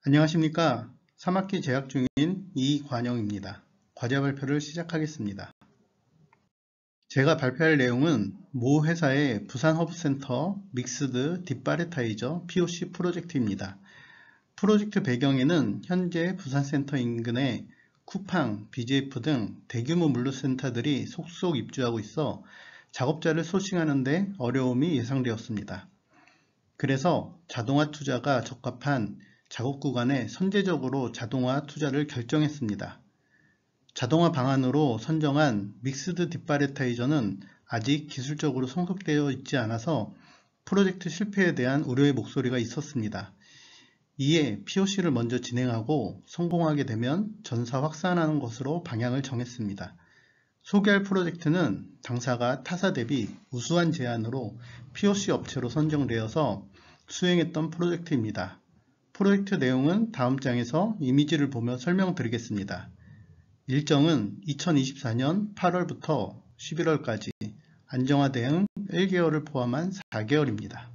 안녕하십니까. 3학기 재학 중인 이관영입니다. 과제 발표를 시작하겠습니다. 제가 발표할 내용은 모 회사의 부산 허브센터 믹스드 딥바레타이저 POC 프로젝트입니다. 프로젝트 배경에는 현재 부산센터 인근에 쿠팡, BJF 등 대규모 물류센터들이 속속 입주하고 있어 작업자를 소싱하는 데 어려움이 예상되었습니다. 그래서 자동화 투자가 적합한 작업 구간에 선제적으로 자동화 투자를 결정했습니다. 자동화 방안으로 선정한 믹스드 딥바레타이저는 아직 기술적으로 성숙되어 있지 않아서 프로젝트 실패에 대한 우려의 목소리가 있었습니다. 이에 POC를 먼저 진행하고 성공하게 되면 전사 확산하는 것으로 방향을 정했습니다. 소개할 프로젝트는 당사가 타사 대비 우수한 제안으로 POC 업체로 선정되어서 수행했던 프로젝트입니다. 프로젝트 내용은 다음 장에서 이미지를 보며 설명드리겠습니다. 일정은 2024년 8월부터 11월까지 안정화 대응 1개월을 포함한 4개월입니다.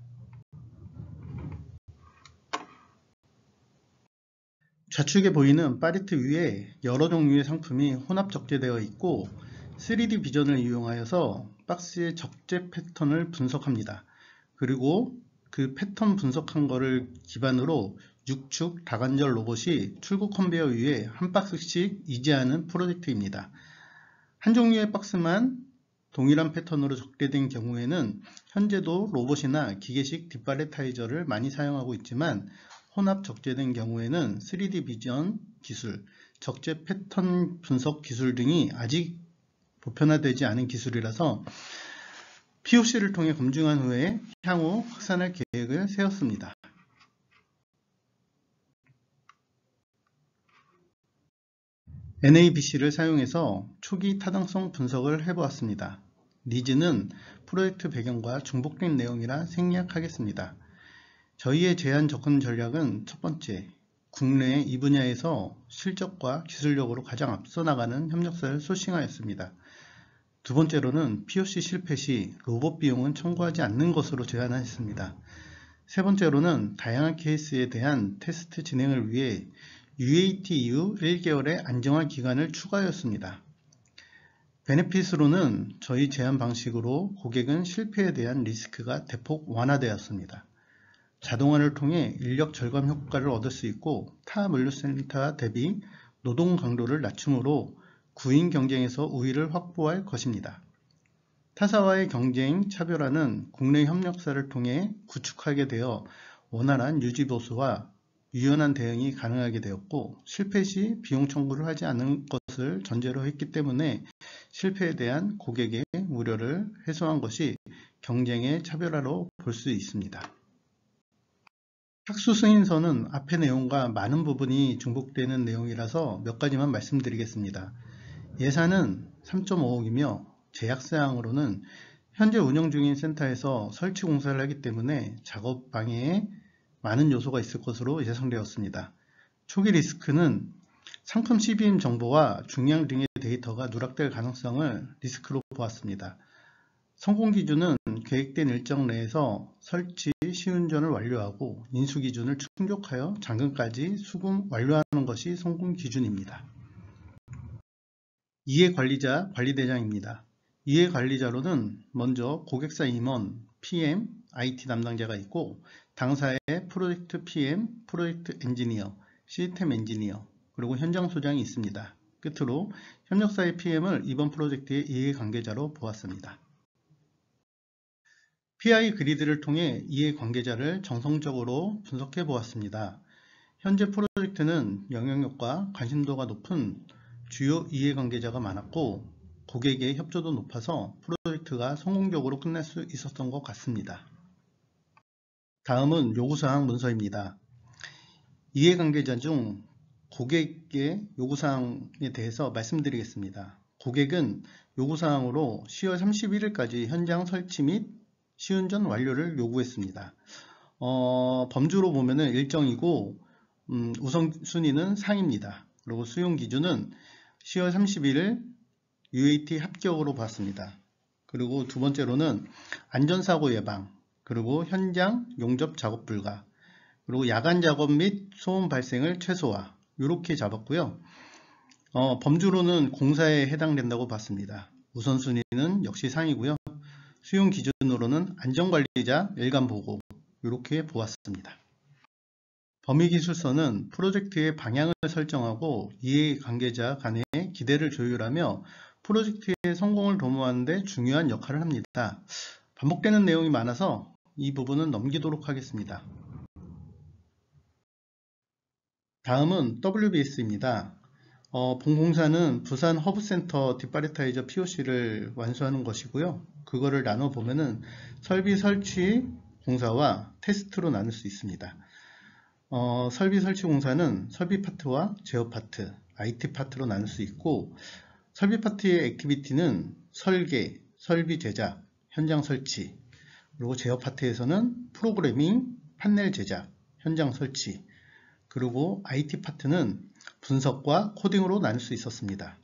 좌측에 보이는 팔레트 위에 여러 종류의 상품이 혼합 적재되어 있고 3D 비전을 이용하여서 박스의 적재 패턴을 분석합니다. 그리고 그 패턴 분석한 것을 기반으로 6축 다관절 로봇이 출구 컨베이어 위에 한 박스씩 이지하는 프로젝트입니다. 한 종류의 박스만 동일한 패턴으로 적재된 경우에는 현재도 로봇이나 기계식 딥바레타이저를 많이 사용하고 있지만 혼합 적재된 경우에는 3D 비전 기술, 적재 패턴 분석 기술 등이 아직 보편화되지 않은 기술이라서 POC를 통해 검증한 후에 향후 확산할 계획을 세웠습니다. NABC를 사용해서 초기 타당성 분석을 해보았습니다. 니즈는 프로젝트 배경과 중복된 내용이라 생략하겠습니다. 저희의 제안 접근 전략은 첫 번째, 국내 이 분야에서 실적과 기술력으로 가장 앞서 나가는 협력사를 소싱하였습니다. 두 번째로는 POC 실패 시 로봇 비용은 청구하지 않는 것으로 제안했습니다. 세 번째로는 다양한 케이스에 대한 테스트 진행을 위해 UAT 이후 1개월의 안정화 기간을 추가하였습니다. 베네핏으로는 저희 제안 방식으로 고객은 실패에 대한 리스크가 대폭 완화되었습니다. 자동화를 통해 인력 절감 효과를 얻을 수 있고 타 물류센터 대비 노동 강도를 낮춤으로 구인 경쟁에서 우위를 확보할 것입니다. 타사와의 경쟁 차별화는 국내 협력사를 통해 구축하게 되어 원활한 유지 보수와 유연한 대응이 가능하게 되었고 실패 시 비용 청구를 하지 않은 것을 전제로 했기 때문에 실패에 대한 고객의 우려를 해소한 것이 경쟁의 차별화로 볼 수 있습니다. 학수 승인서는 앞의 내용과 많은 부분이 중복되는 내용이라서 몇 가지만 말씀드리겠습니다. 예산은 3.5억이며 제약사항으로는 현재 운영 중인 센터에서 설치 공사를 하기 때문에 작업 방해에 많은 요소가 있을 것으로 예상되었습니다. 초기 리스크는 상품 CBM 정보와 중량 등의 데이터가 누락될 가능성을 리스크로 보았습니다. 성공 기준은 계획된 일정 내에서 설치 시운전을 완료하고 인수 기준을 충족하여 잔금까지 수금 완료하는 것이 성공 기준입니다. 이해관리자 관리대장입니다. 이해관리자로는 먼저 고객사 임원, PM, IT 담당자가 있고 당사의 프로젝트 PM, 프로젝트 엔지니어, 시스템 엔지니어, 그리고 현장 소장이 있습니다. 끝으로 협력사의 PM을 이번 프로젝트의 이해관계자로 보았습니다. PI 그리드를 통해 이해관계자를 정성적으로 분석해 보았습니다. 현재 프로젝트는 영향력과 관심도가 높은 주요 이해관계자가 많았고 고객의 협조도 높아서 프로젝트가 성공적으로 끝날 수 있었던 것 같습니다. 다음은 요구사항 문서입니다. 이해관계자 중 고객의 요구사항에 대해서 말씀드리겠습니다. 고객은 요구사항으로 10월 31일까지 현장 설치 및 시운전 완료를 요구했습니다. 범주로 보면 일정이고 우선순위는 상입니다. 그리고 수용 기준은 10월 31일 UAT 합격으로 봤습니다. 그리고 두 번째로는 안전사고 예방, 그리고 현장 용접 작업 불가, 그리고 야간 작업 및 소음 발생을 최소화, 이렇게 잡았고요. 범주로는 공사에 해당된다고 봤습니다. 우선순위는 역시 상이고요. 수용 기준으로는 안전관리자 일감 보고, 이렇게 보았습니다. 범위기술서는 프로젝트의 방향을 설정하고 이해관계자 간의 기대를 조율하며 프로젝트의 성공을 도모하는 데 중요한 역할을 합니다. 반복되는 내용이 많아서 이 부분은 넘기도록 하겠습니다. 다음은 WBS입니다. 본공사는 부산 허브센터 뒷바레타이저 POC를 완수하는 것이고요. 그거를 나눠보면은 설비 설치 공사와 테스트로 나눌 수 있습니다. 설비 설치 공사는 설비 파트와 제어 파트, IT 파트로 나눌 수 있고, 설비 파트의 액티비티는 설계, 설비 제작, 현장 설치, 그리고 제어 파트에서는 프로그래밍, 판넬 제작, 현장 설치, 그리고 IT 파트는 분석과 코딩으로 나눌 수 있었습니다.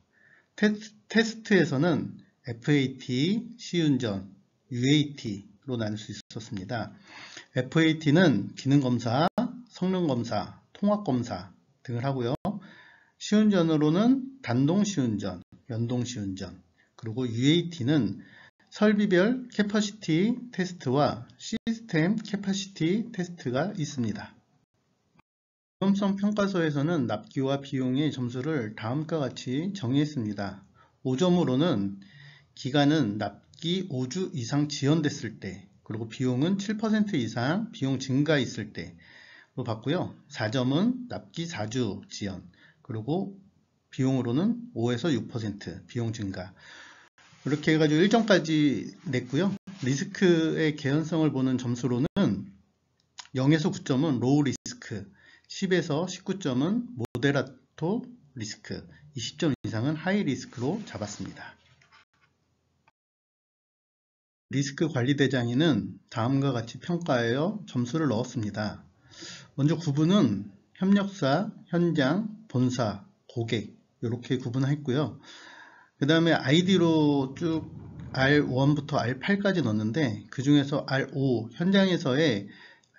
테스트에서는 FAT, 시운전, UAT로 나눌 수 있었습니다. FAT는 기능검사, 성능검사, 통합검사 등을 하고요. 시운전으로는 단동시운전, 연동시운전, 그리고 UAT는 설비별 캐퍼시티 테스트와 시스템 캐퍼시티 테스트가 있습니다. 위험성 평가서에서는 납기와 비용의 점수를 다음과 같이 정의했습니다. 5점으로는 기간은 납기 5주 이상 지연됐을 때, 그리고 비용은 7% 이상 비용 증가 있을 때로 봤고요. 4점은 납기 4주 지연, 그리고 비용으로는 5에서 6% 비용 증가. 이렇게 해가지고 1점까지 냈고요. 리스크의 개연성을 보는 점수로는 0에서 9점은 로우 리스크, 10에서 19점은 모데라토 리스크, 20점 이상은 하이 리스크로 잡았습니다. 리스크 관리 대장에는 다음과 같이 평가하여 점수를 넣었습니다. 먼저 구분은 협력사, 현장, 본사, 고객 이렇게 구분했고요. 그 다음에 아이디로 쭉 R1부터 R8까지 넣었는데, 그 중에서 R5 현장에서의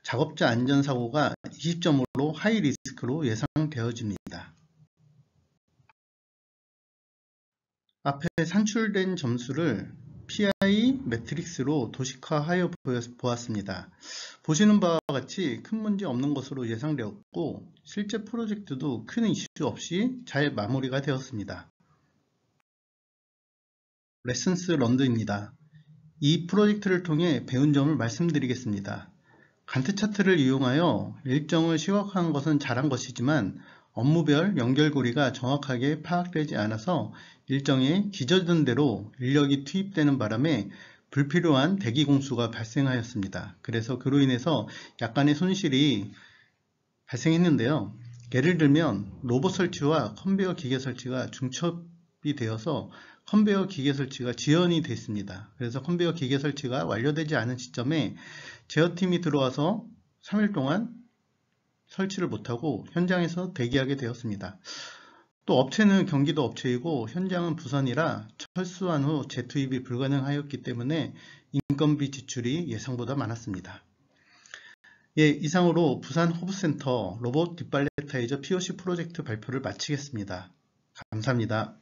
작업자 안전사고가 20점으로 하이 리스크로 예상되어집니다. 앞에 산출된 점수를 PI 매트릭스로 도식화하여 보았습니다. 보시는 바와 같이 큰 문제 없는 것으로 예상되었고, 실제 프로젝트도 큰 이슈 없이 잘 마무리가 되었습니다. 레슨스 런드입니다. 이 프로젝트를 통해 배운 점을 말씀드리겠습니다. 간트 차트를 이용하여 일정을 시각화한 것은 잘한 것이지만 업무별 연결고리가 정확하게 파악되지 않아서 일정에 기저든 대로 인력이 투입되는 바람에 불필요한 대기 공수가 발생하였습니다. 그래서 그로 인해서 약간의 손실이 발생했는데요. 예를 들면 로봇 설치와 컨베이어 기계 설치가 중첩이 되어서 컨베이어 기계 설치가 지연이 됐습니다. 그래서 컨베이어 기계 설치가 완료되지 않은 시점에 제어팀이 들어와서 3일 동안 설치를 못하고 현장에서 대기하게 되었습니다. 또 업체는 경기도 업체이고 현장은 부산이라 철수한 후 재투입이 불가능하였기 때문에 인건비 지출이 예상보다 많았습니다. 예, 이상으로 부산 허브센터 로봇 뒷발레타이저 POC 프로젝트 발표를 마치겠습니다. 감사합니다.